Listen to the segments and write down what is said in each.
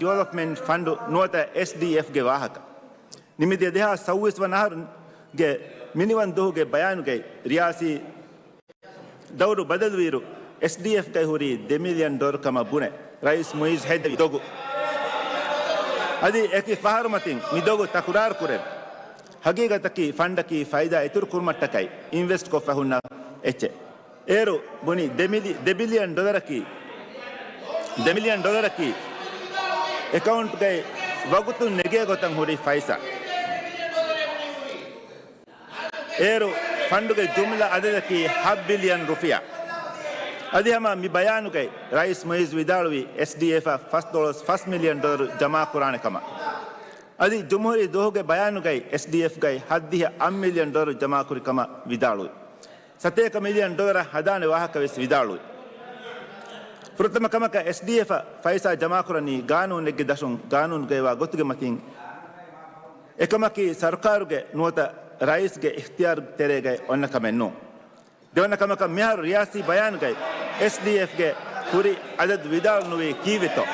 development fund ನೋತ SDFಗೆ ವಾಹಕ ನಿಮಿದಿಯ ದೇಹ ಸೌವಿಸ್ವನಹರ್ಗೆ ಮಿನಿವನ್ ದೋಹುಗೆ ಬಯಾನುಗೆ ರಿಯಾಸಿ ದೌರು ಬದಲುವೀರು SDFಗೆ ಹುರಿ $2 million ಕಮ ಬುಣೆ ರೈಸ್ ಮುಯಿಜ್ ಹೆಡ್ ದೋಗು ಅದಿ ಏಕಿ ಫಹರುಮತಿನ್ ಮಿದೋಗು ತಕುರಾರ್ ಕುರೆ ಹಗೀಗತಕಿ ಫಂಡಕಿ ಫೈದಾ ಇತುರು ಕುರ್ಮಟ್ಟಕೈ ಇನ್ವೆಸ್ಟ್ ಕೊಫ ಹುನ್ನ ಎಚ್ಚೆ ಏರು ಬುನಿ $2 billion $2 million ಅಕೌಂಟ್ ಗೈ ವಗುತು ನೆಗೆ ಗೊತ್ತಂಗ್ ಹುರಿ ಫೈಸಾ ಏರು ಫಂಡುಗೆ ಜುಮ್ಲಾ ಅದದಕಿ $5 billion ಅದಿ ಹಮ ಮಿ ಬಯಾನು ಗೈ ರೈಸ್ ಮುಯಿಜ್ ವಿದಾಳುವಿ SDF $1 million ಜಮಾ ಕುರಾನೆ ಕಮ ಅದಿ ಜುಮ್ಹೂರಿ ದೋಹುಗೆ ಬಯಾನು ಗೈ SDF ಗೈ ಹದ್ದಿಯ $1 million ಜಮಾ ಕುರಿ ಕಮ ವಿದಾಳುವಿ $1 million ಹದಾನೆ ವಾಹಕ ವೆಸ್ ವಿದಾಳುವಿ ಪ್ರಥಮ ಕಮಕ SDF ಫೈಸಾ ಜಮಾ ಕುರನಿ ಕಾನೂನಿಗೆ ದಶುಂ ಕಾನೂನುಗೆ ವಾ ಗೊತ್ತುಗೆ ಮತಿಂ ಏಕಮಕಿ ಸರ್ಕಾರುಗೆ ನೋತ ರೈಸ್ಗೆ ಇಖ್ತಿಯಾರ್ ತೆರೆಗೆ ಒನ್ನ ಕಮೆನ್ನು ದೇವನ ಕಮಕ ಮಿಹಾರು ರಿಯಾಸಿ ಬಯಾನ್ಗೆ SDFಗೆ ಪುರಿ ಅದದ್ ವಿದಾಲ್ ನುವೆ ಕೀವಿತೋ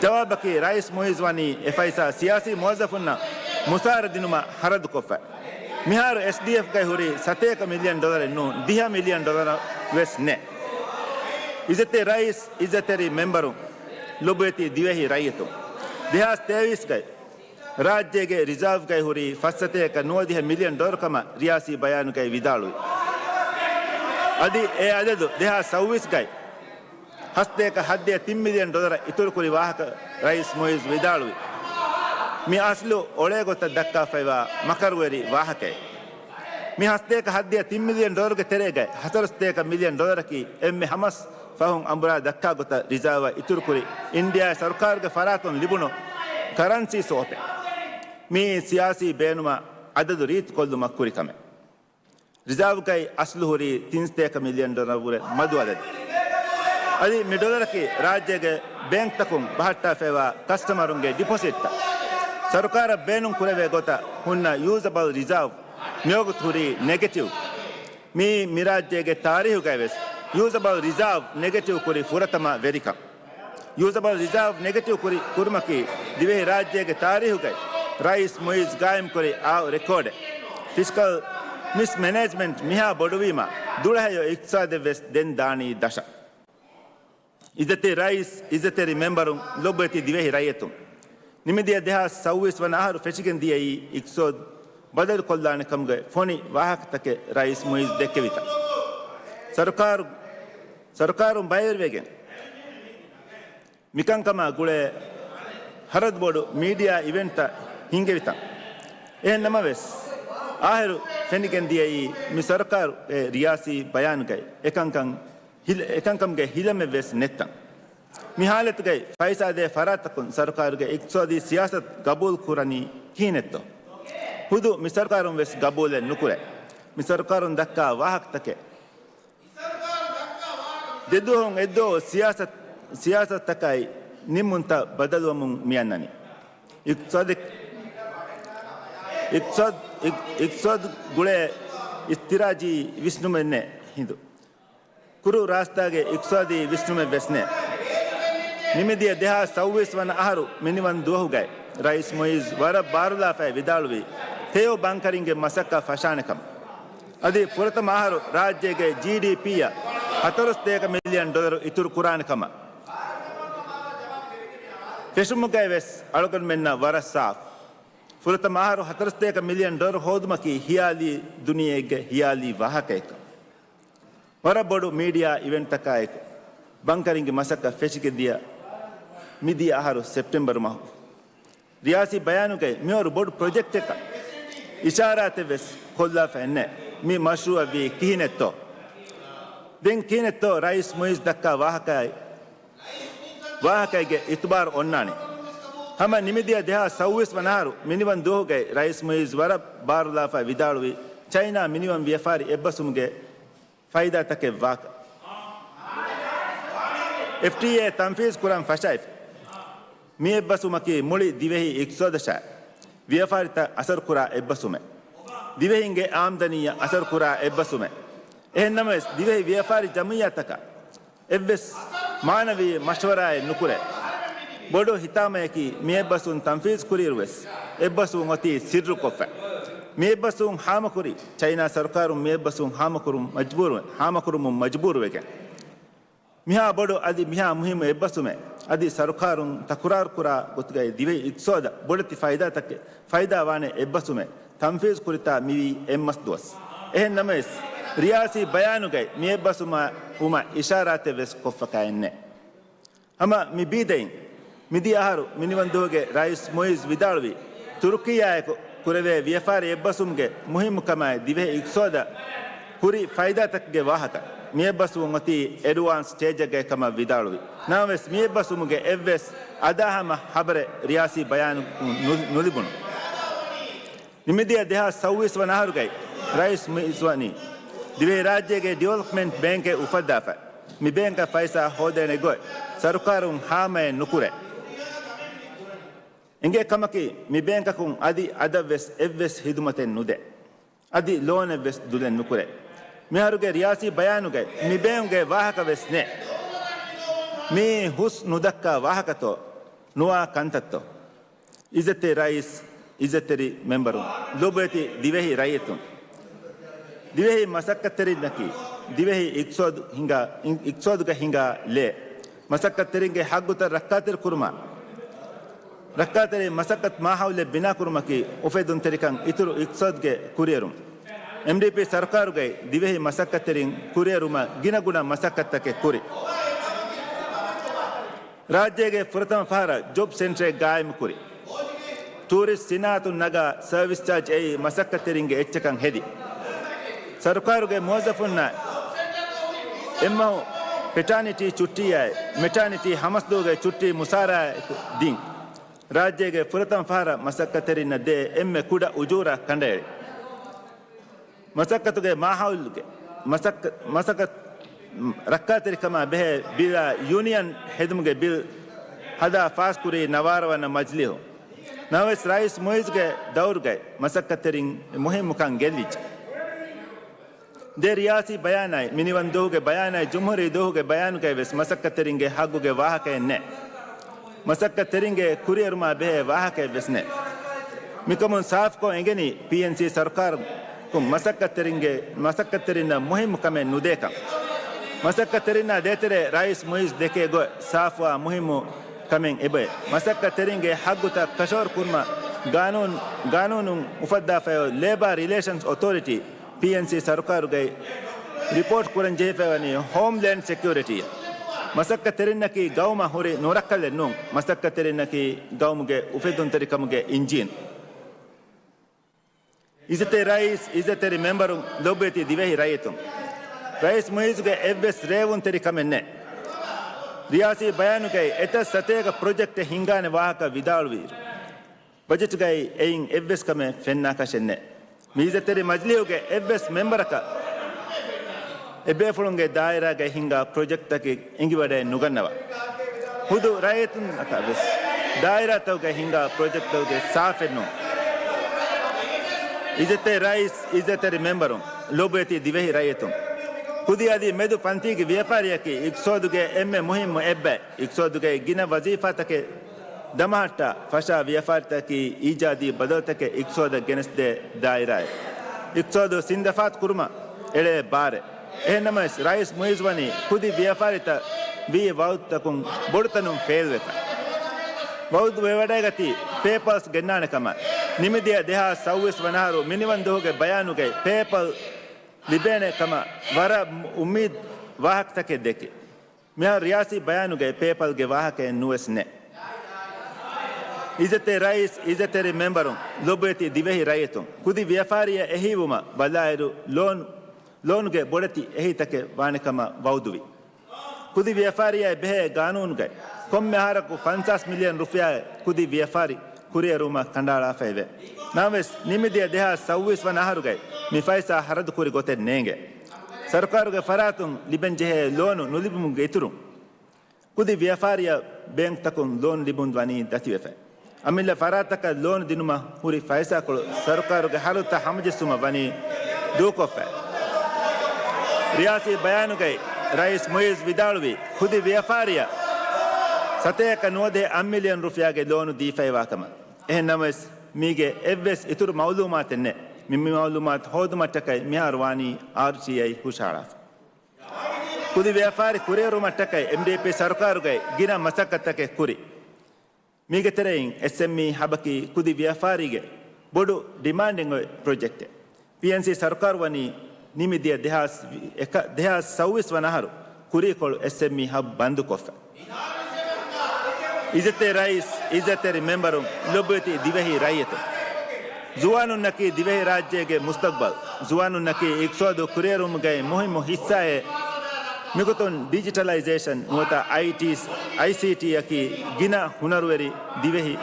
ಜವಾಬಕಿ ರೈಸ್ ಮುಯಿಜ್ವಾನಿ ಫೈಸಾ ಸಿಯಾಸಿ ಮೋಜಫುನ್ನ ಮುಸಾರ ದಿನುಮ ಹರದು ಕೊಫ ಮಿಹಾರು SDFಗೆ ಹುರಿ $1 million ನ್ನು $10 million ವೆಸ್ ನೆ ಇಜತೆ ರೈಸ್ ಇಜತೆರಿ ಮೆಂಬರು ಲುಬೇತಿ ದಿವೆಹಿ ರೈಯತು ದಿಹಾಸ್ 23 ಗೈ राज्य रिजर्व गए हुरी फसते का $9 million कम रियासी बयान गए विदालु अदी ए अददु देहा 24 गए हस्ते का $10 million इतुर कुरी वाहक रईस मुइज विदालु मी असलु ओले गोत दक्का फैवा मकरवेरी वाहक मी हस्ते का $10 million के तेरे गए $10 million की एम हमस फहुं अंबरा दक्का गोत रिजर्व इतुर कुरी इंडिया सरकार के फरातुन लिबुनो करेंसी सोपे मी सियासी बेनुमा अददु रीत कोल्दु मक्कुरी कमे रिजर्व कई असलु हुरी $3 million बुरे मधु अदद अदी $1 की राज्य के बैंक तकुं बहट्टा फेवा कस्टमरुंगे डिपॉजिट सरकार बेनुं कुरेवे गोता हुन्ना यूजेबल रिजर्व म्योगु हुरी नेगेटिव मी मिराज्य के तारीख गएवेस यूजेबल रिजर्व नेगेटिव कुरी फुरतमा वेरिका यूजेबल रिजर्व नेगेटिव कुरी कुर्मकी दिवे राज्य के तारीख गए रईस मुइज गायम करे आ रिकॉर्ड फिस्कल मिसमैनेजमेंट मिहा बडुवीमा दुळहयो इक्सादे वेस देन दानी दशा इजते रईस इजते रिमेंबरु लोबती दिवे रयतु निमिदिया देहा 26 वन आहार फेचिगन दियई इक्सो बदल कोल्लाने कम गए फोनी वाहक तके रईस मुइज देकेविता सरकार बायर वेगे मिकंकमा गुळे हरद बोर्ड मीडिया इवेंट ಹಿಂಗೆ ವಿತ ಏ ನಮವೆಸ್ ಆಹರು ಫೆನಿಗೆನ್ ದಿಯೈ ಮಿ ಸರ್ಕಾರ ರಿಯಾಸಿ ಬಯಾನ್ ಗೈ ಏಕಂಕಂ ಗೆ ಹಿಲಮೆ ವೆಸ್ ನೆತ್ತ ಮಿ ಹಾಲತ್ ಗೈ ಫೈಸಾ ದೆ ಫರಾತಕುನ್ ಸರ್ಕಾರ ಗೆ ಇಕ್ಸೋದಿ ಸಿಯಾಸತ್ ಕಬೂಲ್ ಕುರನಿ ಕೀನೆತ್ತೋ ಹುದು ಮಿ ಸರ್ಕಾರಂ ವೆಸ್ ಕಬೂಲ್ ನುಕುರೆ ಮಿ ಸರ್ಕಾರಂ ದಕ್ಕಾ ವಾಹಕ್ ತಕೆ ದೆದುಹೊಂ ಎದ್ದೋ ಸಿಯಾಸತ್ ತಕೈ ನಿಮ್ಮುಂತ ಬದಲುವಮುಂ ಮಿಯನ್ನನಿ इक्सद गुळे इस्तिराजी विष्णु में ने हिंदू कुरु रास्ता के इक्सदी विष्णु में बेसने निमिदिय देहा 26 वन आहारु मिनिवन दोहु गए रईस मुइज वर बारुला फै विदालुवी थेयो बांकरिंगे मसक्का फशानकम अदि पुरतम आहारु राज्य के GDP या $14 million इतुर कुरान कम फेशुम गए वेस अलगन मेन्ना वर साफ फुलत माहरु $14 million होदमकी हियाली दुनिया के हियाली वाहक एक वर बोर्ड मीडिया इवेंट तक एक बंकरिंग मसक फेच के दिया मिदी आहारु सितंबर माह रियासी बयानु के म्योर बोर्ड प्रोजेक्ट का इशारा ते वेस खोला फैने मी मशरू अभी कीने तो राइस मुइज दक्का वाहक के इतबार ओन्नानी हम निमिदिया देहा 26 वनारु मिनिवन दो गए रईस मुइज वर बारुलाफा विदालुवी चाइना मिनिमम व्यापारी एब्बसुमगे फायदा तके वाक FTA तंफीज कुरान फशाइफ मी एब्बसुमकी मुली दिवेही 110 व्यापारिता असर कुरा एब्बसुमे दिवेहिंगे आमदनीय असर कुरा एब्बसुमे एहनमस दिवेही व्यापारी जमिया तका एब्बस मानवीय मशवरा नुकुरे bodo hitama ki miebasun tanfiz kurirwes ebbasun oti sirru kofa miebasun hamakuri China sarkarum miebasun hamakurum majbur weke miha bodo adi miha muhim ebbasume adi sarkarum takurar kura gotgai dive iksoda bodati faida wane ebbasume tanfiz kurita miwi emmas dos ehen names riyasi bayanu gai miebasuma uma isharate ves kofa enne ama mi bidein midi aharu minivandoge rais Moise Vidalvi Turkiya kurave viafari ebbasumge muhim kama dive iksoda huri faida takge wahaka miebasum ati advance stage ge kama Vidalvi names miebasumge evves adahama habre riyasi bayanu nulibun nimidia deha sawis wanaharu gai rais Moise dive राज्य के development bank के उफदाफा मी bank का पैसा हो देने गए सरकारों हाँ मैं नुकुरे इंगे कम की मी बैंक को आदि अदवेस एवेस हिदमते नुदे आदि लोन एवेस दुले नुकुरे मी हर के रियासी बयान गए मी बैंक के वाह का वेस ने मी हुस नुदक का वाह का तो नुआ कंतत्तो इज़्ज़ते राइस इज़्ज़तेरी मेंबरों लोबेती दिवे ही रायतों दिवेही मसक्कतरी नकी दिवेही इक्सोद का हिंगा ले मसक्कतरी के हगुतर रक्कातर कुरमा रक्कातरी मसक्कत माहौले बिना कुरमा की उफेदुन तरीकंग इतुरु इक्सोद के कुरियरुम एमडीपी सरकार गए दिवेही मसक्कतरी कुरियरुमा गिना गुना मसक्कत के कुरी राज्य के प्रथम फारा जॉब सेंटर गायम कुरी टूरिस्ट सिनातु नगा सर्विस चार्ज ए मसक्कतरी के एच्चकंग हेदी सरकार के मौजफुन्ना एम्मा पेटानिटी छुट्टी है मेटानिटी हमसदो के छुट्टी मुसारा दिन राज्य के प्रथम फारा मसक्कतरी न दे एम्मे कुड़ा उजूरा कंडे मसक्कत के माहौल के मसक्कत रक्का तरी कमा बहे बिला यूनियन हेदम के बिल हदा फास्कुरी नवारवा न मजली हो नवेस राइस मोइज के दौर गए मसक्कतरी मुहिम मुकांग गेलीच दे रियासी बयान है मिनिवन दो के बयान है जुमहूरी दो के बयान के वेस मसक्कतरिंगे हागु के वाह के ने मसक्कतरिंगे कुरियर मा बे वाह के वेस ने मिकमुन साफ को एंगेनी पीएनसी सरकार को मसक्कतरिना मुहिम कमे नुदे का मसक्कतरिना देतरे राइस मोइज देखे गो साफ वा मुहिम कमें एबे मसक्कतरिंगे हागु ता कशोर कुरमा कानून उफद्दा फे लेबर रिलेशंस अथॉरिटी पीएनसी सरकार गए रिपोर्ट कुरन जेफेवनी होमलैंड सिक्योरिटी मसक्कतरिन की गाँव में हो रही नोरक्कल नुंग मसक्कतरिन की गाँव मुगे उफेदुन तरीका मुगे इंजिन इज़्ज़ते राइस इज़्ज़ते रिमेंबर लोबेती दिवे ही रायतुं राइस मुइज़ के एवेस रेवुन तरीका में ने रियासी बयान गए एता सते का प्रोजेक्ट हिंगाने वाह का विदालवीर बजट गए एइंग एवेस का में फेन्ना का शेन्ने मीज़े तेरी मजली हो गए एवेस मेंबर का एबे फलोंगे दायरा के हिंगा प्रोजेक्ट तक इंगी बड़े नुगन्नवा हुदु रायतुन अका बस दायरा तो के हिंगा प्रोजेक्ट तो के साफ नो इज़्ज़ते राइस इज़्ज़ते मेंबरों लोबेती दिवे ही रायतुन खुदी आदि मेदु पंथी की व्यापारिया की इक्सोद के एम्मे मुहिम एब्बे इक्सोद के गिना वजीफा तक दमाटा फशा व्यापार की ईजादी बदल तक इक्सोद गेनस दे दायरा है इक्सोद सिंदफात कुरमा एले बारे ए नमस राइस मुइज़वानी खुदी व्यापारिता वी वाउत तकुं बोड़तनुं फेल वेता वाउत वेवड़े गति पेपर्स गन्नाने कमा निमिदिया देहा सौविस वनारो मिनिवन दो के बयानु के पेपर लिबेने कमा वरा उम्मीद वाहक तक देखे मैं रियासी बयानु के पेपर के वाहक के नुएस ने इज़्ज़ते राइस इज़्ज़ते मेंबरों लोबेती दिवे ही रायतों खुदी व्यापारी यही वुमा बलायरु लोन के बोड़ती यही तक वाने कमा वाउदुवी खुदी व्यापारी बहे कानून गए कम में हार को 50 मिलियन रुपया खुदी व्यापारी कुरियर रूमा कंडाला फेवे नावेस निमिदिया देहा सौविस वन आहार गए मिफाइसा हरद कुरी गोते नेंगे सरकार के फरातुं लिबन जेहे लोन नुलिबुम गेतुरुं खुदी व्यापारी बैंक तकुं लोन लिबुन वानी दतिवेफे अमिल्ला फरातक लोन दिनुमा पूरी फैसा को सरकार के हालत हमजिसुमा वानी दोकोफे रियासी बयान गए राइस मोइज़ विदालवी खुदी व्यापारिया සතයක නුවදේ $1 මිලියන් ලෝනු දීෆයිවාකම එහෙන්නමස් මීගේ එවස් ඉතුරු මවලුමාත් එන්නේ මිමි මවලුමාත් හෝදුමට්ටකයි මිහාරවානී RCI ಹುಷಾರಾಫ್ ಕುದಿ ವ್ಯಾಪಾರಿ ಕುರಿಯರು ಮಟ್ಟಕೈ MDP ಸರ್ಕಾರುಗೈ ಗಿನ ಮಸಕತ್ತಕ್ಕೆ ಕುರಿ ಮೀಗೆ ತೆರೆಯಿಂ SME ಹಬಕಿ ಕುದಿ ವ್ಯಾಪಾರಿಗೆ ಬೊಡು ಡಿಮಾಂಡಿಂಗ್ ಪ್ರಾಜೆಕ್ಟ್ PNC ಸರ್ಕಾರವನಿ ನಿಮಿದಿಯ ದೇಹಾಸ್ 26 ವನಹರು ಕುರಿಕೊಳು SME ಹಬ್ ಬಂದು ಕೊಫ ಇಜತೆ ರೈಸ್ ಇಜತೆ ರಿಮೆಂಬರು ಲೊಬತಿ ದಿವಹಿ ರಾಯತ ಜುವಾನುನ್ನಕಿ ದಿವಹಿ ರಾಜ್ಯಗೆ ಮುಸ್ತಕ್ಬಲ್ ಜುವಾನುನ್ನಕಿ 102 ಕುರಿಯರುಮ್ ಗೈ ಮುಹಿಮ್ ಹಿಸ್ಸಾಯೆ ಮಿಗುತುನ್ ಡಿಜಿಟಲೈಸೇಷನ್ ನೋತ ICT ಯಕಿ ಗಿನ ಹುನರುವೆರಿ ದಿವಹಿ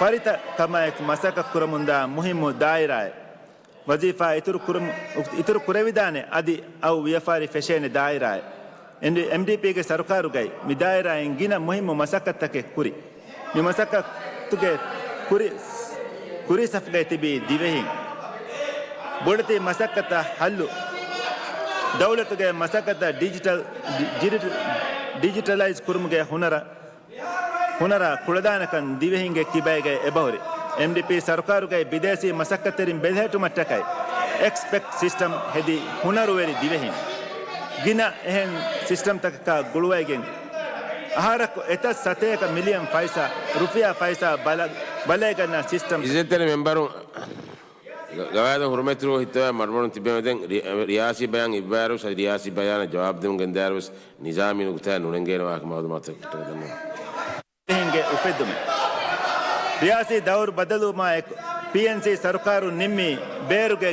ಫರಿತ ಕಮಾಯಕ್ ಮಸಕ ಕುರಮುಂದ ಮುಹಿಮ್ ದಾಯಿರಾಯ್ ವಜೀಫಾ ಇತುರು ಕುರೆವಿದಾನೆ ಅದಿ ಅವು ವ್ಯಾಪಾರಿ ಫೆಶೇನೆ ದಾಯಿರಾಯ್ MDP ಗೆ ಸರ್ಕಾರುಗೈ ಮಿದಾಯಿರಾಯನ್ ಗಿನ ಮುಹಿಮ್ ಮಸಕತ್ತಕ್ಕೆ ಕುರಿ ಮಿ ಮಸಕತ್ತುಗೆ ಕುರಿ ಸಫ್ಗೈ ತಿಬಿ ದಿವೆಹಿ ಬೊಡತಿ ಮಸಕತ್ತ ಹಲ್ಲು ದೌಲತುಗೆ ಮಸಕತ್ತ ಡಿಜಿಟಲೈಸ್ ಕುರುಮ್ಗೆ ಹುನರ ಕುಳದಾನಕನ್ ದಿವೆಹಿಂಗೆ ಕಿಬೈಗೆ ಎಬಹುರಿ MDP ಸರ್ಕಾರುಗೈ ವಿದೇಶಿ ಮಸಕತ್ತರಿನ್ ಬೆದೆಟು ಮಟ್ಟಕೈ ಎಕ್ಸ್ಪೆಕ್ಟ್ ಸಿಸ್ಟಮ್ ಹೆದಿ ಹುನರುವೆರಿ ದಿವೆಹಿಂ ಗಿನ ಎಹೆನ್ ಸಿಸ್ಟಮ್ ತಕ ಗುಳುವೈಗೆನ್ ಆಹಾರಕ್ಕೂ ಎತ ಸತೇಕ ಮಿಲಿಯನ್ ಪೈಸಾ ರುಪಿಯಾ ಪೈಸಾ ಬಲೆಗನ್ನ ಸಿಸ್ಟಮ್ ಇಜೆತ್ತನೆ ಮೆಂಬರು ಗವಾದ ಹುರ್ಮೆತ್ರು ಹಿತ್ತ ಮರ್ಮಣು ತಿಬ್ಬೆಮೆದೆನ್ ರಿಯಾಸಿ ಬಯಾನ್ ಇಬ್ಬಾರು ಸ ರಿಯಾಸಿ ಬಯಾನ ಜವಾಬ್ ದೆಂ ಗೆಂದಾರುಸ್ ನಿಜಾಮಿ ನುಕ್ತಾ ನುಣೆಂಗೇನ ವಾಕ ಮಾದು ಮಾತ ಕಿಟ್ಟದನ್ನ ಹಿಂಗೆ ಉಫೆದ್ದುಮೆ ರಿಯಾಸಿ ದೌರ್ ಬದಲು ಮಾ PNC ಸರ್ಕಾರು ನಿಮ್ಮಿ ಬೇರುಗೆ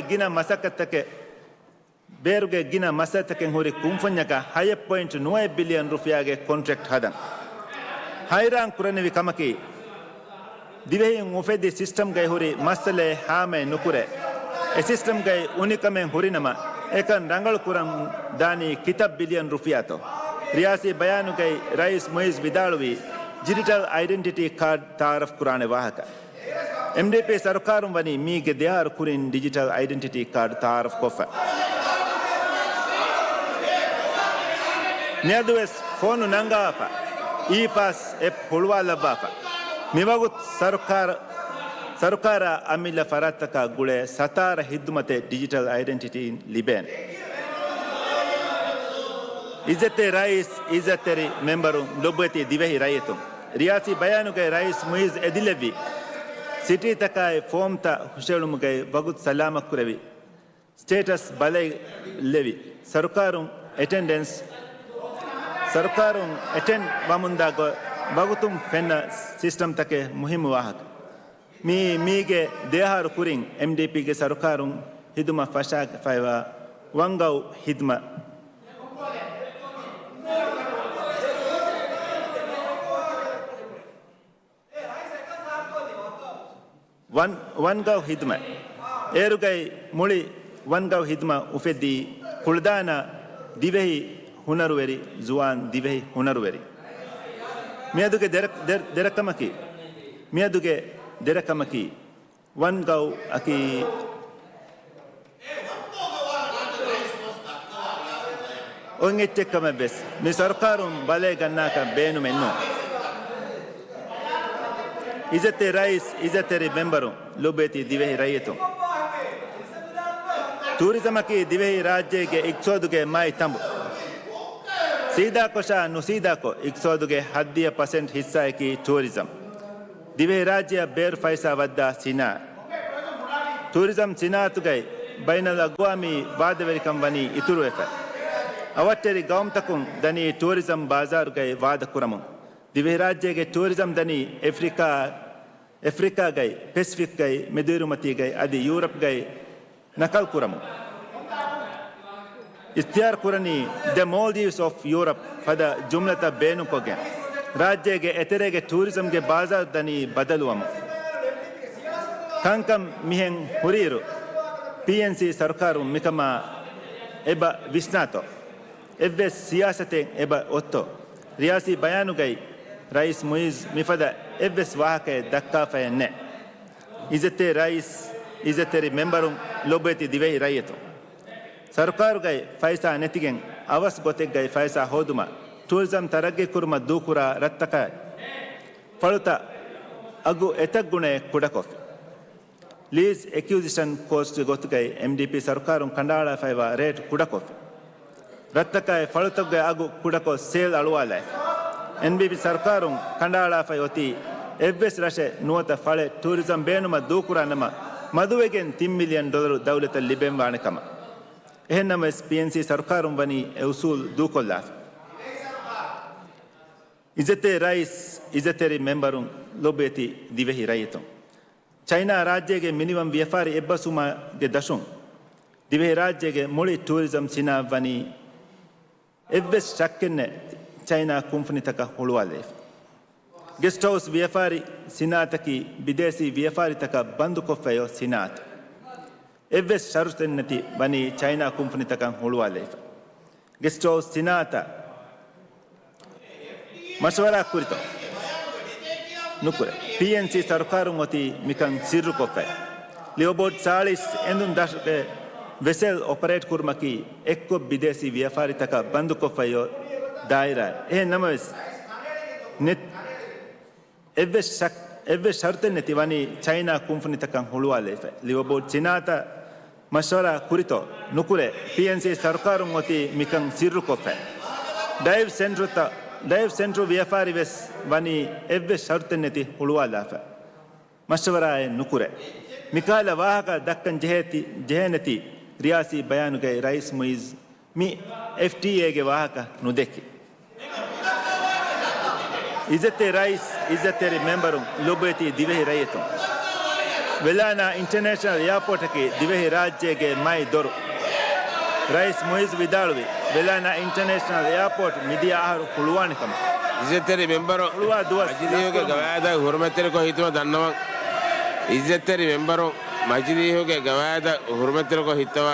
ಗಿನ ಮಸತಕ್ಕೆ ಹುರಿ ಕುಂಫನ್ಯಕ 5.9 ಬಿಲಿಯನ್ ರೂಪಾಯಿಗೆ ಕಾಂಟ್ರಾಕ್ಟ್ ಹದನ್ ಹೈರಾನ್ ಕುರನಿವಿ ಕಮಕಿ ದಿವೆಹಿ ಉಫೆದಿ ಸಿಸ್ಟಮ್ ಗೈ ಹುರಿ ಮಸಲೆ ಹಾಮೆ ನುಕುರೆ ಎ ಸಿಸ್ಟಮ್ ಗೈ ಉನಿಕಮೆ ಹುರಿನಮ ಏಕನ್ ರಂಗಳು ಕುರಂ ದಾನಿ ಕಿತಬ್ ಬಿಲಿಯನ್ ರೂಪಾಯಿತೋ ರಿಯಾಸಿ ಬಯಾನು ಗೈ ರೈಸ್ ಮೊಯಿಸ್ ವಿದಾಳುವಿ ಡಿಜಿಟಲ್ ಐಡೆಂಟಿಟಿ ಕಾರ್ಡ್ ತಾರಫ್ ಕುರಾನೆ ವಾಹಕ MDP ಸರ್ಕಾರಂ ವನಿ ಮೀಗೆ ದೇಹಾರ್ ಕುರಿನ್ ಡಿಜಿಟಲ್ ಐಡೆಂಟಿಟಿ ಕಾರ್ಡ್ ತಾರಫ್ ಕೊಫ ನ್ಯಾದುವೆಸ್ ಫೋನು ನಂಗಾಫ ಈ ಪಾಸ್ ಎಪ್ ಹುಳುವಾ ಲಬ್ಬಾಫ ಮಿವಗುತ್ ಸರ್ಕಾರ ಅಮಿಲ ಫರಾತಕ ಗುಳೆ ಸತಾರ ಹಿದ್ದುಮತೆ ಡಿಜಿಟಲ್ ಐಡೆಂಟಿಟಿ ಲಿಬೇನ್ ಇಜ್ಜತೆ ರೈಸ್ ಇಜ್ಜತೆರಿ ಮೆಂಬರು ಲೊಬ್ಬತಿ ದಿವೆಹಿ ರೈಯತು ರಿಯಾಸಿ ಬಯಾನುಗೈ ರೈಸ್ ಮುಯಿಜ್ ಎದಿಲೆವಿ ಸಿಟಿ ತಕಾಯ್ ಫೋಮ್ ತ ಹುಷೇಳುಮುಗೈ ಬಗುತ್ ಸಲಾಮಕ್ ಕುರೆವಿ ಸ್ಟೇಟಸ್ ಬಲೈ ಲೆವಿ ಸರ್ಕಾರು ಅಟೆಂಡ್ ಬಮುಂದಾಗ ಬಗುತುಂ ಫೆನ್ನ ಸಿಸ್ಟಮ್ ತಕೆ ಮುಹಿಮ್ ವಾಹಕ ಮೀಗೆ ದೇಹಾರು ಕುರಿಂಗ್ MDP ಗೆ ಸರ್ಕಾರು ಹಿದುಮ ಫಶಾಕ್ ಫೈವ ವಂಗೌ ಹಿದ್ಮ ವನ್ಗೌ ಹಿದ್ಮ ಏರುಗೈ ಮುಳಿ ವನ್ಗೌ ಹಿದ್ಮ ಉಫೆದ್ದಿ ಕುಳ್ದಾನ ದಿವೆಹಿ ಹುನರುವೆರಿ ಜುವಾನ್ ದಿವೆಹಿ ಹುನರುವೆರಿ ಮಿಯದುಗೆ ದೆರಕಮಕಿ ವನ್ಗೌ ಅಕಿ ಒಂಗೆಚ್ಚೆಕ್ಕಮ ಬೆಸ್ ಮಿ ಸರ್ಕಾರು ಬಲೆ ಗನ್ನಾಕ ಬೇನು ಮೆನ್ನು ಇಜತೆ ರೈಸ್ ಇಜತೆರಿ ಮೆಂಬರು ಲುಬೇತಿ ದಿವೆಹಿ ರೈಯತು ಟೂರಿಸಮಕಿ ದಿವೆಹಿ ರಾಜ್ಯಗೆ ಇಕ್ಸೋದುಗೆ ಮಾಯಿ ತಂಬು ಸೀದಾಕೊ ಶಾ ನುಸೀದಾಕೊ ಇಕ್ಸೋದುಗೆ 10% ಹಿಸ್ಸಾಯಕಿ ಟೂರಿಸಂ ದಿವೆಹಿ ರಾಜ್ಯ ಬೇರ್ ಫೈಸಾ ವದ್ದ ಸಿನಾ ಟೂರಿಸಂ ಸಿನಾತುಗೈ ಬೈನಲ್ ಅಗ್ವಾಮಿ ವಾದವೆರಿಕಂ ವನಿ ಇತುರು ಎಫ ಅವಟ್ಟೆರಿ ಗೌಮ್ತಕುಂ ದನಿ ಟೂರಿಸಂ ಬಾಜಾರುಗೈ ವಾದ ಕುರಮು ದಿವೆಹಿ ರಾಜ್ಯಗೆ ಟೂರಿಸಂ ದನಿ ಎಫ್ರಿಕಾ ಗೈ ಪೆಸಿಫಿಕ್ ಗೈ ಮೆದುರುಮತಿ ಗೈ ಅದಿ ಯೂರೋಪ್ ಗೈ ನಕಲ್ ಕುರಮು ಇಸ್ತಿಯಾರ್ ಕುರನಿ ದ ಮಾಲ್ದೀವ್ಸ್ ಆಫ್ ಯೂರೋಪ್ ಪದ ಜುಮ್ಲತ ಬೇನುಕೊಗೆ ರಾಜ್ಯಗೆ ಎತೆರೆಗೆ ಟೂರಿಸಂಗೆ ಬಾಜಾರ್ ದನಿ ಬದಲುವಮು ಕಂಕಂ ಮಿಹೆಂ ಹುರಿರು PNC ಸರ್ಕಾರು ಮಿಕಮ ಎಬ ವಿಸ್ನಾತೋ ಎವ್ವೆ ಸಿಯಾಸತೆ ಎಬ ಒತ್ತೋ ರಿಯಾಸಿ ಬಯಾನುಗೈ ರೈಸ್ ಮುಯಿಜ್ ಮಿಫದ ಎವ್ವೆಸ್ ವಾಹಕೆ ದಕ್ಕಾಫಯನ್ನೆ ಇಜತೆ ರೈಸ್ ಇಜತೆರಿ ಮೆಂಬರು ಲೊಬ್ಬೆತಿ ದಿವೆಹಿ ರೈಯತು ಸರ್ಕಾರುಗೈ ಫೈಸಾ ನೆತಿಗೆಂ ಅವಸ್ ಗೊತೆಗೈ ಫೈಸಾ ಹೋದುಮ ಟೂರಿಸಂ ತರಗ್ಗೆ ಕುರುಮ ದೂಕುರ ರತ್ತಕ ಫಳುತ ಅಗು ಎತಗುಣೆ ಕುಡಕೊಫಿ ಲೀಸ್ ಎಕ್ಯೂಸಿಷನ್ ಕೋಸ್ಟ್ ಗೊತ್ತುಗೈ MDP ಸರ್ಕಾರಂ ಕಂಡಾಳ ಫೈವ ರೇಟ್ ಕುಡಕೊಫಿ ರತ್ತಕಾಯ ಫಳುತಗ್ಗೆ ಅಗು ಕುಡಕೊ ಸೇಲ್ ಅಳುವಾಲೆ NBP ಸರ್ಕಾರಂ ಕಂಡಾಳ ಫೈ ಒತಿ ಎವ್ವೆಸ್ ರಶೆ ನುವತ ಫಳೆ ಟೂರಿಸಂ ಬೇನುಮ ದೂಕುರ ನಮ ಮದುವೆಗೆನ್ $3 ಮಿಲಿಯನ್ ದೌಲತ ಲಿಬೆಂ ವಾಣಕಮ එහෙන්නම PNC ಸರ್ಕಾರಂ ವನಿ ಉಸೂಲ್ ದೂಕೊಲ್ಲಾ ಇಜತೆ ರೈಸ್ ಇಜತೆರಿ ಮೆಂಬರುಂ ಲೊಬೇತಿ ದಿವೆಹಿ ರೈತಂ ಚೈನಾ ರಾಜ್ಯಗೆ ಮಿನಿಮಮ್ ವ್ಯಾಪಾರಿ ಎಬ್ಬಸುಮಗೆ ದಶುಂ ದಿವೆಹಿ ರಾಜ್ಯಗೆ ಮುಳಿ ಟೂರಿಸಂ ಸಿನಾ ವನಿ ಎವ್ವೆಸ್ ಶಕ್ಕೆನ್ನೆ ಚೈನಾ ಕುಂಫನಿ ತಕ ಹುಳುವಾಲೆ ಗೆಸ್ಟ್ ಹೌಸ್ ವ್ಯಾಪಾರಿ ಸಿನಾತಕಿ ವಿದೇಶಿ ವ್ಯಾಪಾರಿ ತಕ ಬಂದು ಕೊಫೆಯೋ ಸಿನಾತ್ ಎವ್ವೆಸ್ ಶರುತೆನ್ನತಿ ಬನಿ ಚೈನಾ ಕುಂಫನಿ ತಕ ಹುಳುವಾಲೆ ಗೆಸ್ಟ್ ಹೌಸ್ ಸಿನಾತ ಮಶವರಾ ಕುರಿತು ನುಕುರೆ PNC ಸರ್ಕಾರಂ ಒತಿ ಮಿಕಂ ಸಿರ್ರು ಕೊಫೆ ಲಿಯೋಬೋಟ್ 40 ಎಂದುಂ ದಶಕೆ ವೆಸೆಲ್ ಆಪರೇಟ್ ಕುರ್ಮಕಿ ಎಕ್ಕೊ ವಿದೇಶಿ ವ್ಯಾಪಾರಿ ತಕ ಬಂದು ಕೊಫೆಯೋ ದಾಯಿರಾ ನಮಸ್ ನೆಟ್ ಎವ್ವೆಸ್ ಶರ್ತನೆತಿ ವನಿ ಚೈನಾ ಕುಂಫನಿ ತಕ ಹುಳುವಾಲೆ ಲಿಯೋಬೋಟ್ ಸಿನಾತ ಮಶವರಾ ಕುರಿತು ನುಕುರೆ PNC ಸರ್ಕಾರಂ ಒತಿ ಮಿಕಂ ಸಿರ್ರು ಕೊಫೆ ಡೈವ್ ಸೆಂಟ್ರು ವ್ಯಾಪಾರಿ ವೆಸ್ ವನಿ ಎವ್ವೆಸ್ ಶರ್ತನೆತಿ ಹುಳುವಾಲಾಫ ಮಶವರಾಯ ನುಕುರೆ ಮಿಕಾಲ ವಾಹಕ ದಕ್ಕನ್ ಜೆಹೆನತಿ ರಿಯಾಸಿ ಬಯಾನುಗೈ ರೈಸ್ ಮುಯಿಜ್ ಮಿ FTAಗೆ ವಾಹಕ ನುದೆಕ್ಕಿ ಇಜತೆ ರೈಸ್ ಇಜತೆರಿ ಮೆಂಬರು ಲೊಬೇತಿ ದಿವೆಹಿ ರೈತು ವೆಲಾನ ಇಂಟರ್ನ್ಯಾಷನಲ್ ಏರ್ಪೋರ್ಟ್ಗೆ ದಿವೆಹಿ ರಾಜ್ಯಗೆ ಮೈ ದೊರು ರೈಸ್ ಮುಯಿಜ್ ವಿದಾಳುವಿ ವೆಲಾನ ಇಂಟರ್ನ್ಯಾಷನಲ್ ಏರ್ಪೋರ್ಟ್ ಮಿದಿ ಆಹಾರ ಹುಳುವಾಣಿಕಮ ಇಜತೆರಿ ಮೆಂಬರು ಹುಳುವಾ ದುವಸ್ ಮಜಿದಿಯುಗೆ ಗವಾಯದ ಹುರ್ಮೆತೆರಿ ಕೊ ಹಿತುವ ದನ್ನವ ಇಜತೆರಿ ಮೆಂಬರು ಮಜಿದಿಯುಗೆ ಗವಾಯದ ಹುರ್ಮೆತೆರಿ ಕೊ ಹಿತವ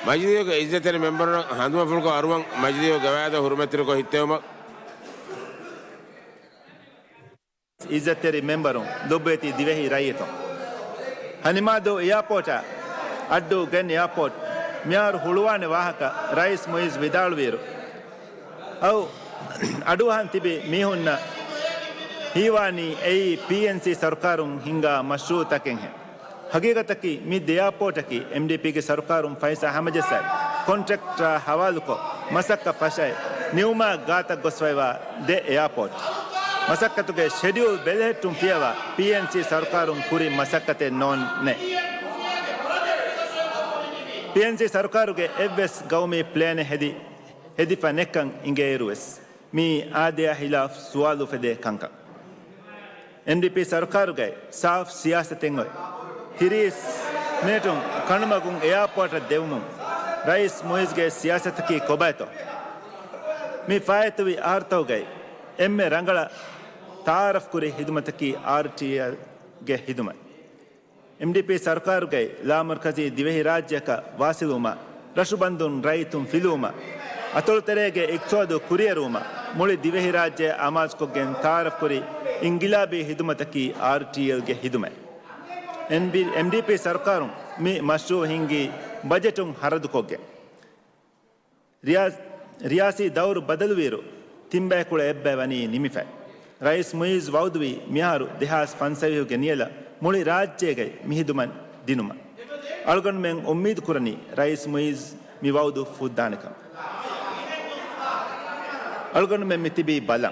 ಮಜಿದಿಯುಗೆ ಇಜತೆರಿ ಮೆಂಬರು ಹಂದುಮ ಫುಲ್ಕೊ ಅರುವಂ ಮಜಿದಿಯು ಗವಾಯದ ಹುರ್ಮೆತೆರಿ ಕೊ ಹಿತವ ಇಜತೆರಿ ಮೆಂಬರು ಲೊಬೇತಿ ದಿವೆಹಿ ರೈತು ಹನಿಮಾದು ಏರ್ಪೋರ್ಟ್ ಅಡ್ಡು ಗನ್ ಏರ್ಪೋರ್ಟ್ ಮ್ಯಾರು ಹುಳುವಾನೆ ವಾಹಕ ರೈಸ್ ಮುಯಿಜ್ ವಿದಾಳುವೀರು ಅವು ಅಡುಹಾನ್ ತಿಬಿ ಮೀಹುನ್ನ ಹೀವಾನಿ ಎಯಿ PNC ಸರ್ಕಾರಂ ಹಿಂಗ ಮಶ್ರೂ ತಕೆಂ ಹೆ ಹಗೀಗತಕಿ ಮಿದ್ ಏರ್ಪೋರ್ಟ್ಕಿ MDPಗೆ ಸರ್ಕಾರಂ ಫೈಸಾ ಹಮಜಸಾಯ್ ಕಾಂಟ್ರಾಕ್ಟ್ ಹವಾಲುಕೊ ಮಸಕ್ಕ ಫಶಾಯ್ ನಿವ್ಮಾ ಗಾತ ಗೊಸ್ವೈವಾ ದೆ ಏರ್ಪೋರ್ಟ್ ಮಸಕ್ಕತುಗೆ ಶೆಡ್ಯೂಲ್ ಬೆಲೆಹೆಟ್ಟುಂ ಫಿಯವ PNC ಸರ್ಕಾರಂ ಕುರಿ ಮಸಕ್ಕತೆ ನೋನ್ ನೆ PNC ಸರ್ಕಾರುಗೆ ಎವ್ವೆಸ್ ಗೌಮಿ ಪ್ಲೇನ್ ಹೆದಿಫ ನೆಕ್ಕಂ ಇಂಗೆ ಇರುವೆಸ್ ಮೀ ಆದ್ಯ ಹಿಲಾಫ್ ಸುವಾಲು ಫೆದೆ ಕಂಕ NDP ಸರ್ಕಾರುಗೆ ಸಾಫ್ ಸಿಯಾಸತೆಂಗೊಯ್ ತಿರೀಸ್ ಮಿನಿಟುಂ ಕಣ್ಮಗುಂ ಏರ್ಪೋರ್ಟ್ ದೆವುಮುಂ ರೈಸ್ ಮುಯಿಜ್ಗೆ ಸಿಯಾಸತಕಿ ಕೊಬಾಯ್ತೋ ಮೀ ಫಾಯತುವಿ ಆರ್ತವ್ಗೈ ಎಮ್ಮೆ ರಂಗಳ ತಾರಫ್ ಕುರಿ ಹಿದುಮತಕಿ RTLಗೆ ಹಿದುಮ MDP ಸರ್ಕಾರುಗೆ ಲಾ ಮರ್ಕಜಿ ದಿವೆಹಿ ರಾಜ್ಯಕ ವಾಸಿಲುಮ ರಶುಬಂದುನ್ ರೈತುಂ ಫಿಲುಮ ಅತೊಳು ತೆರೆಗೆ ಇಕ್ಸೋದು ಕುರಿಯರುಮ ಮುಳಿ ದಿವೆಹಿ ರಾಜ್ಯ ಆಮಾಜ್ ಕೊಗ್ಗೆನ್ ತಾರಫ್ ಕುರಿ ಇಂಗಿಲಾಬಿ ಹಿದುಮತಕಿ RTLಗೆ ಹಿದುಮೆ MDP ಸರ್ಕಾರು ಮಿ ಮಶ್ರೂ ಹಿಂಗಿ ಬಜೆಟುಂ ಹರದು ಕೊಗ್ಗೆ ರಿಯಾಸಿ ದೌರು ಬದಲುವೀರು ತಿಂಬೆ ಕುಳ ಎಬ್ಬೆ ವನಿ ನಿಮಿಫೆ ರೈಸ್ ಮುಯಿಜ್ ವೌದ್ವಿ ಮಿಹಾರು ದಿಹಾಸ್ ಫನ್ಸವಿಹುಗೆ ನಿಯಲ ಮುಳಿ ರಾಜ್ಯಗೆ ಮಿಹಿದುಮನ್ ದಿನುಮ ಅಳ್ಗೊಂಡು ಮೆಂಗ್ ಉಮ್ಮೀದ್ ಕುರನಿ ರೈಸ್ ಮುಯಿಜ್ ಮಿ ವೌದು ಫುದ್ದಾನಕ ಅಳ್ಗೊಂಡು ಮೆಂ ಮಿತಿಬಿ ಬಲ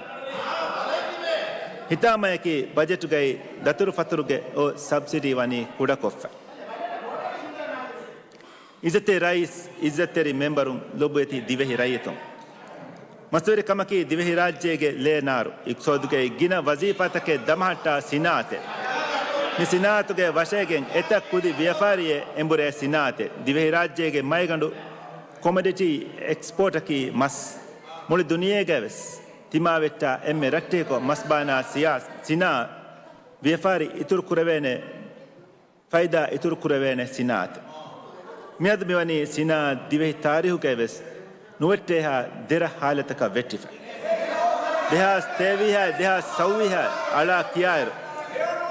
ಹಿತಾಮಯಕಿ ಬಜೆಟ್ಗೈ ದತುರು ಫತುರುಗೆ ಓ ಸಬ್ಸಿಡಿ ವನಿ ಕುಡಕೊಫೆ ಇಜತೆ ರೈಸ್ ಇಜತೆರಿ ಮೆಂಬರು ಲೊಬೇತಿ ದಿವೆಹಿ ರೈತು ಮಸೂರಿ ಕಮಕಿ ದಿವೆಹಿ ರಾಜ್ಯಗೆ ಲೇನಾರು ಇಕ್ಸೋದುಗೆ ಗಿನ ವಜೀಫತಕ್ಕೆ ದಮಹಟ್ಟ ಸಿನಾತೆ ಮಿ ಸಿನಾತುಗೆ ವಶೆಗೆ ಎತ ಕುದಿ ವ್ಯಾಪಾರಿಯೇ ಎಂಬುರೆ ಸಿನಾತೆ ದಿವೆಹಿ ರಾಜ್ಯಗೆ ಮೈಗಂಡು ಕೊಮಡಿಟಿ ಎಕ್ಸ್ಪೋರ್ಟಕಿ ಮಸ್ ಮುಳಿ ದುನಿಯೆಗೆ ವೆಸ್ ತಿಮಾವೆಟ್ಟ ಎಮ್ಮೆ ರಟ್ಟೆಕೊ ಮಸ್ಬಾನ ಸಿನಾ ವ್ಯಾಪಾರಿ ಇತುರು ಕುರವೇನೆ ಫೈದಾ ಇತುರು ಕುರವೇನೆ ಸಿನಾತೆ ಮಿಯದ್ ಮಿವನಿ ಸಿನಾ ದಿವೆಹಿ ತಾರಿಹುಗೆ ವೆಸ್ ನುವೆಟ್ಟೆ ದೆರ ಹಾಲತಕ ವೆಟ್ಟಿಫ ದೇಹಾಸ್ ತೇವಿಹ ದೇಹಾಸ್ ಸೌವಿಹ ಅಳ ಕಿಯಾಯರು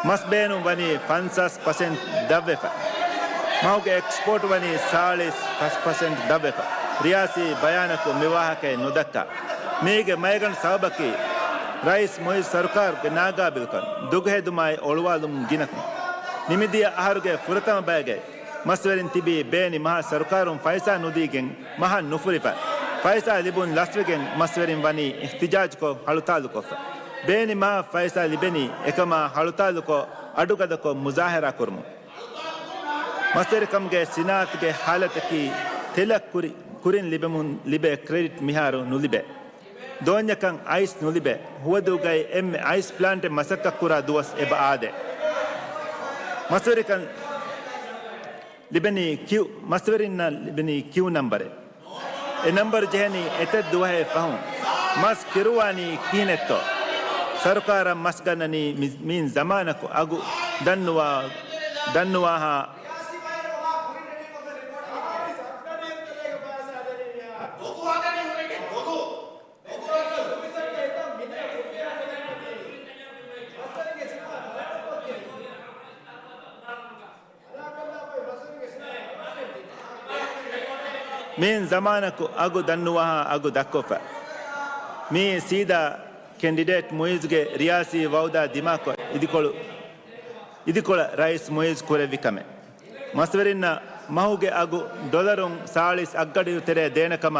ಮಸ್ ಬೇನು ವನಿ 50% ದವ್ವೆಫ ಮೌಗೆ ಎಕ್ಸ್ಪೋರ್ಟ್ ವನಿ 40% ದವ್ವೆಫ ರಿಯಾಸಿ ಬಯಾನಕು ಮಿವಾಹಕೆ ನುದಕ್ಕ මේಗೆ ಮೈಗನ್ ಸಾಬಕಿ ರೈಸ್ ಮೊಯ್ಸ್ ಸರ್ಕಾರಕ್ಕೆ ನಾಗಾ ಬಿಲ್ಕನ್ ದುಗಹೆದುಮಾಯಿ ಒಳವಾಲುಂ ಗಿನಕು ನಿಮಿದಿಯ ಆಹಾರುಗೆ ಫುರತಮ ಬಾಗೆ ಮಸ್ವರಿನ್ ತಿಬಿ ಬೇನಿ ಮಹಾ ಸರ್ಕಾರಂ ಫೈಸಾ ನುದಿಗೆಂ ಮಹಾ ನುಫುರಿಫ ಫೈಸಾ ಲಿಬುನ್ ಲಸ್ವಿಗೆಂ ಮಸ್ವರಿನ್ ವನಿ ಇಹ್ತಿಜಾಜ್ ಕೊ ಹಳುತಾಲುಕೊಫ ಬೇನಿ ಮಹಾ ಫೈಸಾ ಲಿಬೆನಿ ಎಕಮ ಹಳುತಾಲುಕೊ ಅಡುಗದಕೊ ಮುಜಾಹಿರಾ ಕುರ್ಮು ಮಸ್ವರಿಕಂಗೆ ಸಿನಾತ್ಗೆ ಹಾಲತಕಿ ತೆಲಕ್ ಕುರಿನ್ ಲಿಬೆಮುನ್ ಲಿಬೆ ಕ್ರೆಡಿಟ್ ಮಿಹಾರು ನುಲಿಬೆ ದೋನ್ಯಕಂ ಐಸ್ ನುಲಿಬೆ ಹುವದುಗೈ ಎಮ್ಮೆ ಐಸ್ ಪ್ಲಾಂಟ್ ಮಸಕ್ಕ ಕುರ ದುವಸ್ ಎಬ ಆದೆ ಮಸ್ವರಿಕನ್ ಲಿಬೆನಿ ಕ್ಯೂ ಮಸ್ವರಿನ್ನ ಲಿಬೆನಿ ಕ್ಯೂ ನಂಬರ್ ಎ ನಂಬರ್ ಜೆಹನಿ ಎತೆ ದುವಹೆ ಫಹಂ ಮಸ್ ಕಿರುವಾನಿ ಕೀನೆತ್ತೋ ಸರ್ಕಾರ ಮಸ್ಗನನಿ ಮೀನ್ ಜಮಾನಕು ಅಗು ದನ್ನುವಾಹ ಮೀನ್ ಜಮಾನಕು ಅಗು ದನ್ನುವಾಹ ಅಗು ದಕ್ಕೋಫ ಮೀ ಸೀದಾ ಕ್ಯಾಂಡಿಡೇಟ್ ಮೊಯಿಜ್ಗೆ ರಿಯಾಸಿ ವೌದಾ ದಿಮಾಕೊ ಇದಿಕೊಳ ರೈಸ್ ಮೊಯಿಜ್ ಕುರೆವಿಕಮೆ ಮಸ್ವರಿನ್ನ ಮಹುಗೆ ಅಗು ಡೊಲರುಂ ಸಾಳಿಸ್ ಅಗ್ಗಡಿಯು ತೆರೆ ದೇನಕಮ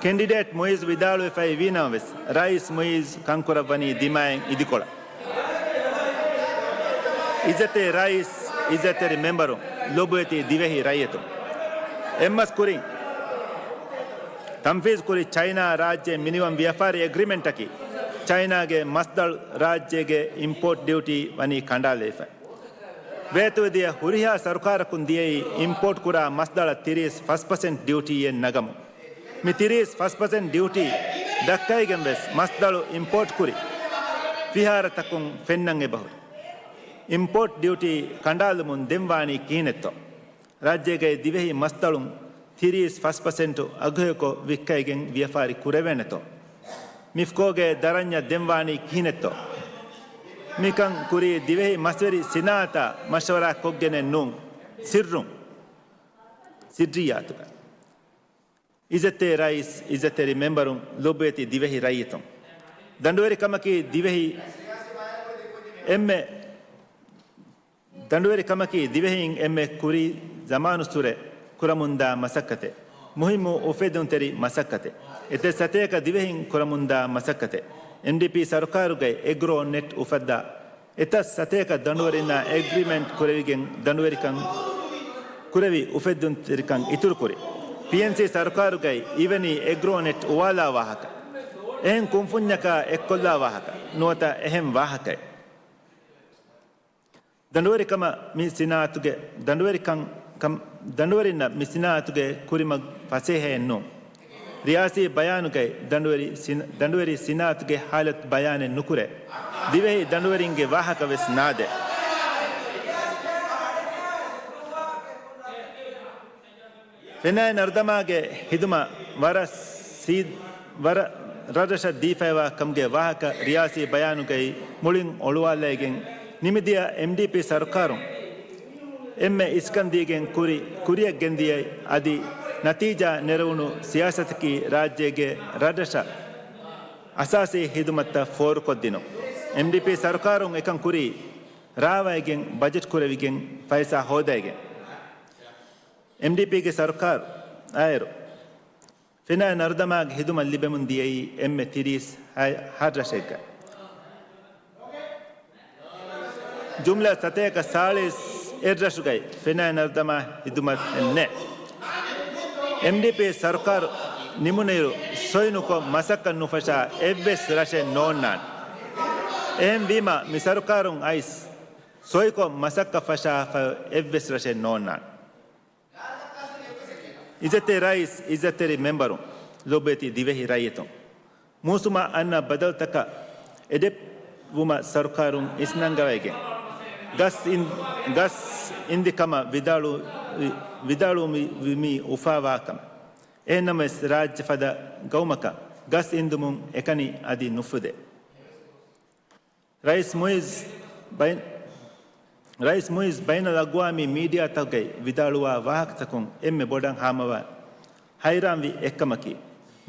ಕ್ಯಾಂಡಿಡೇಟ್ ಮೊಯಿಜ್ ವಿದಾಳು ಫೈ ವೀನವೆಸ್ ರೈಸ್ ಮೊಯಿಜ್ ಕಂಕುರವನಿ ದಿಮಾಯಂ ಇದಿಕೊಳ ಇಜತೆ ರೈಸ್ ಇಜತೆ ಮೆಂಬರು ಲೋಬುಯತಿ ದಿವೆಹಿ ರೈಯತು ಎಮ್ಮಸ್ ಕುರಿ ತಂಫೀಜ್ ಕುರಿ ಚೈನಾ ರಾಜ್ಯ ಮಿನಿಮಮ್ ವ್ಯಾಪಾರಿ ಅಗ್ರಿಮೆಂಟ್ ಅಕಿ ಚೈನಾಗೆ ಮಸ್ದಳ್ ರಾಜ್ಯಗೆ ಇಂಪೋರ್ಟ್ ಡ್ಯೂಟಿ ವನಿ ಕಂಡಾಲೇಫ ವೇತುವಿದಿಯ ಹುರಿಯ ಸರ್ಕಾರ ಕುಂದಿಯೈ ಇಂಪೋರ್ಟ್ ಕುರ ಮಸ್ದಳ 31% ಡ್ಯೂಟಿ ಎನ್ ನಗಮು ಮಿ 31% ಡ್ಯೂಟಿ ದಕ್ಕೈಗೆಂಬೆಸ್ ಮಸ್ದಳು ಇಂಪೋರ್ಟ್ ಕುರಿ ವಿಹಾರ ತಕ್ಕುಂ ಫೆನ್ನಂಗೆ ಬಹುದು ಇಂಪೋರ್ಟ್ ಡ್ಯೂಟಿ ಕಂಡಾಲು ಮುನ್ ದೆಂವಾಣಿ ಕೀನೆತ್ತೋ ರಾಜ್ಯಗೆ ದಿವೆಹಿ ಮಸ್ದಳು 31% ಅಘಯಕೊ ವಿಕ್ಕೈಗೆಂ ವ್ಯಾಪಾರಿ ಕುರೆವೆನೆತೋ ಮಿಫ್ಕೋಗೆ ದರಣ್ಯ ದೆಂವಾಣಿ ಕೀನೆತ್ತೋ ಮಿಕಂ ಕುರಿ ದಿವೆಹಿ ಮಸ್ವರಿ ಸಿನಾತ ಮಶವರ ಕೊಗ್ಗೆನೆ ನೂಂ ಸಿರ್ರುಂ ಸಿಡ್ರಿಯಾತುಕ ಇಜತ್ತೆ ರೈಸ್ ಇಜತ್ತೆ ರಿಮೆಂಬರುಂ ಲೊಬ್ಬೆತಿ ದಿವೆಹಿ ರೈಯತಂ ದಂಡುವರಿ ಕಮಕಿ ದಿವೆಹಿ ಎಮ್ಮೆ ದಂಡುವರಿ ಕಮಕಿ ದಿವೆಹಿಂ ಎಮ್ಮೆ ಕುರಿ ಜಮಾನು ಸುರೆ ಕುರಮುಂದ ಮಸಕ್ಕತೆ ಮುಹಿಮು ಉಫೆದುಂ ತೆರಿ ಮಸಕ್ಕತೆ ಎತೆ ಸತೇಕ ದಿವೆಹಿಂ ಕುರಮುಂದ ಮಸಕ್ಕತೆ ಎಂಡಿಪಿ ಸರ್ಕಾರುಗೈ ಎಗ್ರೋ ನೆಟ್ ಉಫದ್ದ ಎತ ಸತೇಕ ದಂಡುವರಿನ ಅಗ್ರಿಮೆಂಟ್ ಕುರೆವಿಗೆಂ ದಂಡುವರಿಕಂ ಕುರೆವಿ ಉಫೆದುಂ ತೆರಿಕಂ ಇತುರು ಕುರಿ ಪಿಎನ್ಸಿ ಸರ್ಕಾರುಗೈ ಇವನಿ ಎಗ್ರೋ ನೆಟ್ ಉವಾಲಾ ವಾಹಕ ಎಹೆಂ ಕುಂಫುನ್ಯಕ ಎಕ್ಕೊಲ್ಲಾ ವಾಹಕ ನುವತ ಎಹೆಂ ವಾಹಕೈ ದಂಡುವರಿಕಮ ಮಿ ಸಿನಾತುಗೆ ದಂಡುವರಿನ ಮಿಸಿನಾತುಗೆ ಕುರಿಮ ಫಸೇಹೆಯನ್ನು ರಿಯಾಸಿ ಬಯಾನುಗೈ ದಂಡುವರಿ ಸಿನಾತುಗೆ ಹಾಲತ್ ಬಯಾನೆ ನುಕುರೆ ದಿವೆಹಿ ದಂಡುವರಿಂಗೆ ವಾಹಕವೆಸ್ ನಾದೆ ಫೆನಾಯ್ ನರ್ದಮಾಗೆ ಹಿದುಮ ವರ ರದಶ ದೀಫೈವ ಕಮ್ಗೆ ವಾಹಕ ರಿಯಾಸಿ ಬಯಾನುಗೈ ಮುಳಿಂ ಒಳುವಾಲೆಗೆಂ ನಿಮಿದಿಯ ಎಂಡಿಪಿ ಸರ್ಕಾರಂ ಎಮ್ಮೆ ಇಸ್ಕಂದಿಗೆಂ ಕುರಿಯ ಗೆಂದಿಯೈ ಅದಿ ನತೀಜಾ ನೆರವುನು ಸಿಯಾಸತ್ಕಿ ರಾಜ್ಯಗೆ ರದಶ ಅಸಾಸಿ ಹಿದುಮತ್ತ ಫೋರ್ ಕೊದ್ದಿನು ಎಂಡಿಪಿ ಸರ್ಕಾರಂ ಎಕಂ ಕುರಿ ರಾವೈಗೆಂ ಬಜೆಟ್ ಕುರವಿಗೆಂ ಫೈಸಾ ಹೋದೈಗೆ ಎಂಡಿಪಿಗೆ ಸರ್ಕಾರ ಆಯರು ಫಿನಾ ನರ್ದಮಾಗ್ ಹಿದುಮ ಲಿಬೆಮುಂದಿಯೈ ಎಮ್ಮೆ ತಿರೀಸ್ ಹಾಡ್ರಶೆಗ್ಗ ಜುಮ್ಲಾ ಸತೇಕ ಸಾಳಿಸ್ ಎರ್ರಶುಗೈ ಫಿನಾ ನರ್ದಮ ಹಿದುಮತ್ ಎನ್ನೆ ಎಂಡಿಪಿ ಸರ್ಕಾರ ನಿಮುನೇರು ಸೊಯ್ನುಕೊ ಮಸಕ್ಕನ್ನು ಫಶ ಎವ್ವೆಸ್ ರಶೆ ನೋನ್ನಾನ್ ಎಂ ವಿಮಾ ಮಿ ಸರ್ಕಾರುಂ ಐಸ್ ಸೊಯ್ಕೊ ಮಸಕ್ಕ ಫಶ ಎವ್ವೆಸ್ ರಶೆ ನೋನ್ನಾನ್ ಇಜತೆ ರೈಸ್ ಇಜತೆರಿ ಮೆಂಬರು ಲೊಬ್ಬೆತಿ ದಿವೆಹಿ ರೈಯತು ಮೂಸುಮ ಅನ್ನ ಬದಲ್ ತಕ ಎಡೆಪ್ ವುಮ ಸರ್ಕಾರುಂ ಇಸ್ನಂಗವೈಗೆ ಗಸ್ ಇಂದಿ ಕಮ ವಿದಾಳು ಮಿ ಉಫಾವಾಕಂ ಏನಮೆಸ್ ರಾಜ್ಯ ಫದ ಗೌಮಕ ಗಸ್ ಇಂದುಮುಂ ಎಕನಿ ಅದಿ ನುಫುದೆ ರೈಸ್ ಮುಯಿಸ್ ಬೈನಲ್ ಅಗ್ವಾಮಿ ಮೀಡಿಯಾ ತಗೈ ವಿದಾಳುವ ವಾಹಕ ತಕುಂ ಎಮ್ಮೆ ಬೊಡಂ ಹಾಮವ ಹೈರಾಂ ವಿ ಎಕ್ಕಮಕಿ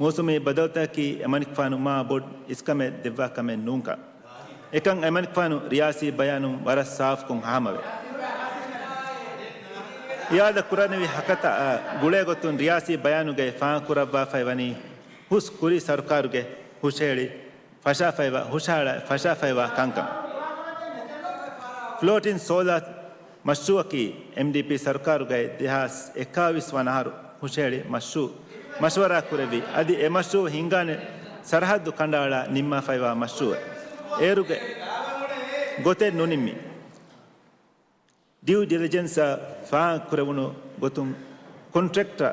मौसमी बदलता की अमनिक फानु मा बोर्ड इसका में दिव्वा का में नूंका एकंग अमनिक फानु रियासी बयानु वरस साफ कुं हामवे याद कुरानवी हकता गुळे गोतुन रियासी बयानु गे फा कुरब्बा फैवनी हुस कुरी सरकार गे हुशेड़ी फशा फैवा हुशाड़ा फशा फैवा कंकम फ्लोटिन सोलर मशरूअ की एमडीपी सरकार गए दिहास 21 वनहारू हुशेड़ी मशवरा कुरेवी अदि ए मशरू हिंगाने सरहद कंडाड़ा निम्मा फैवा मशरू एरुगे गोते नुनिम्मी ड्यू डिलिजेंस फा कुरेवुनु गोतुम कॉन्ट्रैक्टर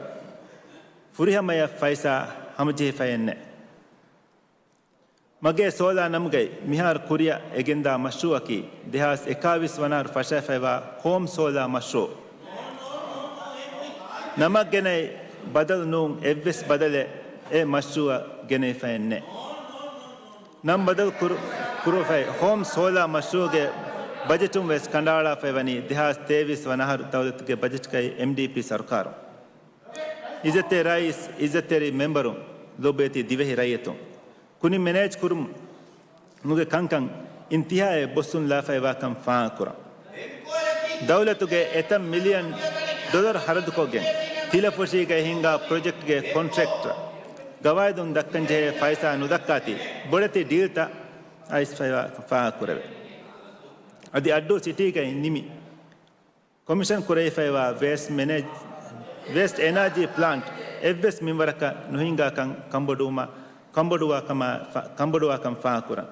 फुरिहमय फैसा हमजे फैन्ने मगे 16 नमगे मिहार कुरिया एगेंदा मशरूअ की दिहास 21 वनार फशा फैवा होम 16 मशरू नमक गेने बदल नूं एव्विस बदले ए मशरूअ गेने फैन्ने नम बदल कुरु फै होम 16 मशरू के बजटुम वेस कंडाड़ा फैवनी दिहास 23 वनार दौलत के बजट कई एमडीपी सरकार इज्जते राइस इज्जतेरी मेंबरों लोबेती दिवेही रायतों कुनी मैनेज कुरुम मुगे कंकं इंतहाए बसुन लाफे वाकम फा कुरा दौलत के $1 मिलियन हरद को गे तिलपुशी के हिंगा प्रोजेक्ट के कॉन्ट्रैक्ट गवायदुन दक्कंजे फैसा नुदक्काती बड़ती डीलता आइस फा कुरवे अदि अड्डू सिटी के निमी कमीशन कुरे फैवा वेस्ट एनर्जी प्लांट एव्वेस मिंवरका नुहिंगा कंबोडुआ कम फाकुरा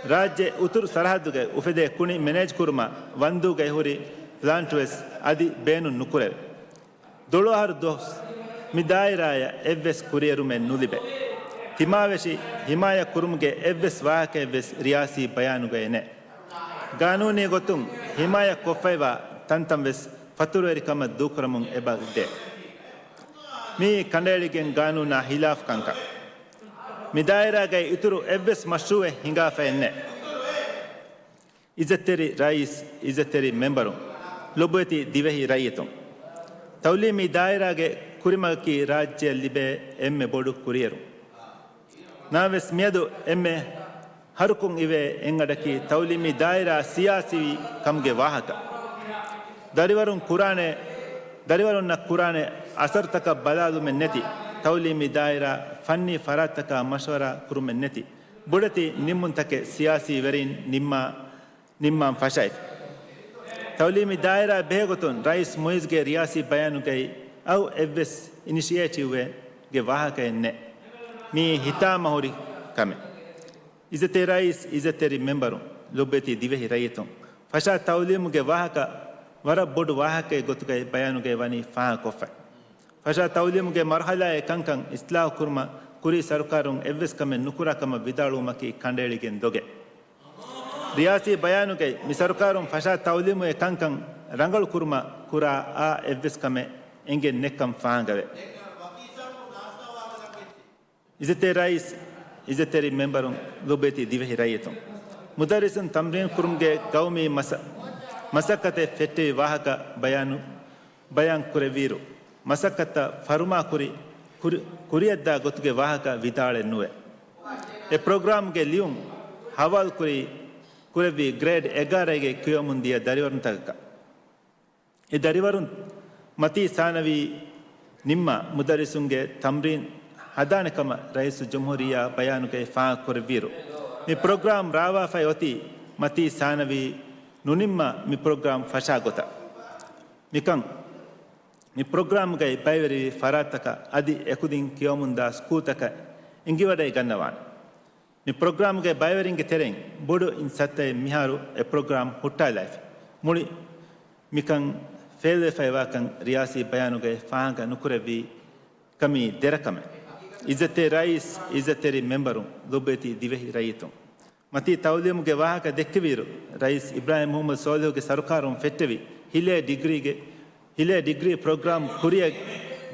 राज्य उत्तर सरहद गए उफेदे कुणी मैनेज कुरमा वंदु गए हुरी प्लांट वेस अदि बेनु नुकुरे दोलोहर दोस मिदायराय एव्वेस कुरियरु में नुलिबे हिमावेशी हिमाया कुरुमगे एव्वेस वाहके वेस रियासी बयानु गए ने कानूनी गोतुम हिमाया कोफैवा तंतम वेस फतुरेरी कम दूक्रमुं एबगदे मी कंडेलिगे कानूना हिलाफ कंका मिदायरा गए इतुरु एव्वेस मशरूए हिंगा फैन्ने इज्जतेरी राइस इज्जतेरी मेंबरों लोबेती दिवेही रायतों तौली मिदायरा गए कुरिमग की राज्य लिबे एम्मे बोडु कुरियरु नावेस मियदु एम्मे हरुकुं इवे एंगडकी तौली मिदायरा सियासी कमगे वाहक दरिवरुं न कुराने असर तक बलालु में नेति तौलीमी दायरा फन्नी फरातका मशवरा कुरुमें नेति बुड़ती निम्मुन तके सियासी वेरीन निम्मा फशाइफ तौलीमी दायरा बेगतुन राइस मोइज के रियासी बयानु गई औ एव्वेस इनिशिएटिव गे वाहक ने मी हिता महुरी कमे इज्जते राइस इज्जतेरी मेंबरों लोबेती दिवेही रायतों फशा तौलीम गे वाहक वर बोड वाहक गोतु गए बयानु गए वनी फा कोफा फशा तौलीम के मरहला कंकं इस्लाह कुरमा कुरी सरकारों एव्वेस कमे नुकुरा कम विदालुमा की कंडेली के दोगे रियासी बयानु के मि सरकारों फशा तौलीम कंकं रंगल कुरमा कुरा आ एव्वेस कमे एंगे नेकम फांगवे इज्जते राइस इज्जतेरी मेंबरों लोबेती दिवेही रायतों मुदरिसन तमरीन कुरुमगे गौमी मसक्कते फेट्टी वाहक बयान कुरे वीरू मसक्कत फरुमा कुरियद्दा गुत्गे वाहक विदाळे नुवे ए प्रोग्राम के लियुं हवाल कुरेवी ग्रेड 11 गे क्यों मुंदिया दरिवरुन तक ए दरिवरुन मती सानवी निम्मा मुदरिसुंगे तमरीन हदानकम रईस जमहूरिया बयान के फा कुरेवीरू मी प्रोग्राम रावा फयोती मती सानवी नुनिम्मा मी प्रोग्राम फशा गोता मिकं मी प्रोग्राम गई पैवरी फरातक अदि एकुदिं कियोमुंदा स्कूतक इंगिवडे गन्नवान मी प्रोग्राम गई बैवरिंग तेरें बोडो इन सत्ते मिहारू ए प्रोग्राम हुट्टा लाइफ मुड़ी मिकं फेले फैवाकं रियासी बयानु गए फांग नुकुरेवी कमी देरकमे इज्जते राइस इज्जतेरी मेंबरों लोबेती दिवेही रायतों मती तौलीम के वाहक देक्कीवीरू राइस इब्राहिम मोहम्मद सोलिह के सरकारों फेट्टेवी हिले डिग्री प्रोग्राम कुरिया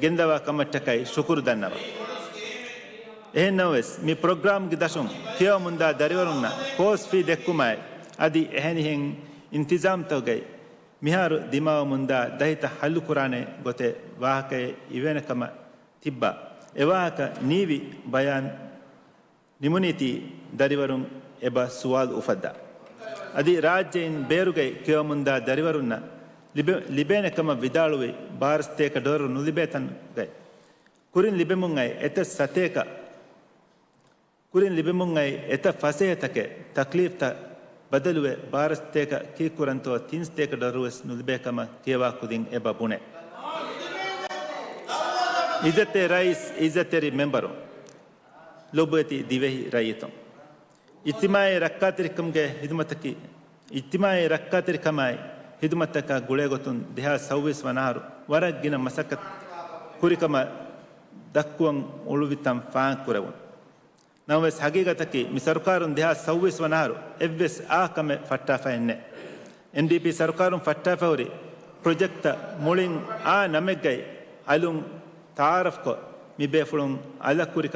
गेंदवा कमट्टकाई शुक्र दन्नवा एह नवेस मी प्रोग्राम की दशुम क्यों मुंदा दरिवरुन्ना कोर्स फी देक्कुमाय अदि एहन हिंग इंतजाम तो गई मिहारू दिमाव मुंदा दहित हल्लु कुराने गोते वाहके इवेन कम तिब्बा එවාක නීවි බයන් නිමුනිති දරිවරුන් එබ සුවාල් උෆද්දා අදි රාජ්‍යයෙන් බේරුගයි කියවමුන්දා දරිවරුන්න ලිබේනකම විදාළුවේ භාරස්තේක ඩොරු නුලිබේතන් ගයි ಕುರಿನ್ ಲಿಬೆಮುಂಗೈ ಎತ ಸತೇಕ ಕುರಿನ್ ಲಿಬೆಮುಂಗೈ ಎತ ಫಸೇತಕೆ ತಕ್ಲೀಫ್ ತ ಬದಲುವೆ ಬಾರಸ್ತೇಕ ಕೀಕುರಂತೋ ತಿನ್ಸ್ತೇಕ ಡರುವೆಸ್ ನುಲ್ಬೇಕಮ ಕೇವಾ ಕುದಿನ್ ಎಬ ಬುಣೆ ಇಜತೆ ರೈಸ್ ಇಜತೆರಿ ಮೆಂಬರು ಲೊಬತಿ ದಿವೆಹಿ ರೈತಂ ಇತ್ತಿಮಾಯ ರಕ್ಕಾತಿರಿಕಂಗೆ ಹಿದುಮತಕಿ ಇತ್ತಿಮಾಯ ರಕ್ಕಾತಿರಿಕಮಾಯ್ ಹಿದುಮತಕ ಗುಳೆಗೊತುನ್ ದೇಹ ಸೌವಿಸ್ ವನಾರು ವರಗಿನ ಮಸಕತ್ ಕುರಿಕಮ ದಕ್ಕುವಂ ಉಳುವಿತಂ ಫಾಂಕ್ ಕುರವನ್ ನವಸ್ ಹಗೀಗತಕಿ ಮಿ ಸರ್ಕಾರun ದೇಹ ಸೌವಿಸ್ ವನಾರು ಎವ್ವೆಸ್ ಆ ಕಮೆ ಫಟ್ಟಾಫೆನ್ನೆ ಎನ್ಡಿಪಿ ಸರ್ಕಾರun ಫಟ್ಟಾಫೆವರಿ ಪ್ರೊಜೆಕ್ಟ್ ಮುಳಿನ್ ಆ ನಮೆಗೈ ಅಲುಂ ತಾರಫ್ ಕೊ ಮಿ ಬೇಫುಳುಂ ಅಲಕುರಿ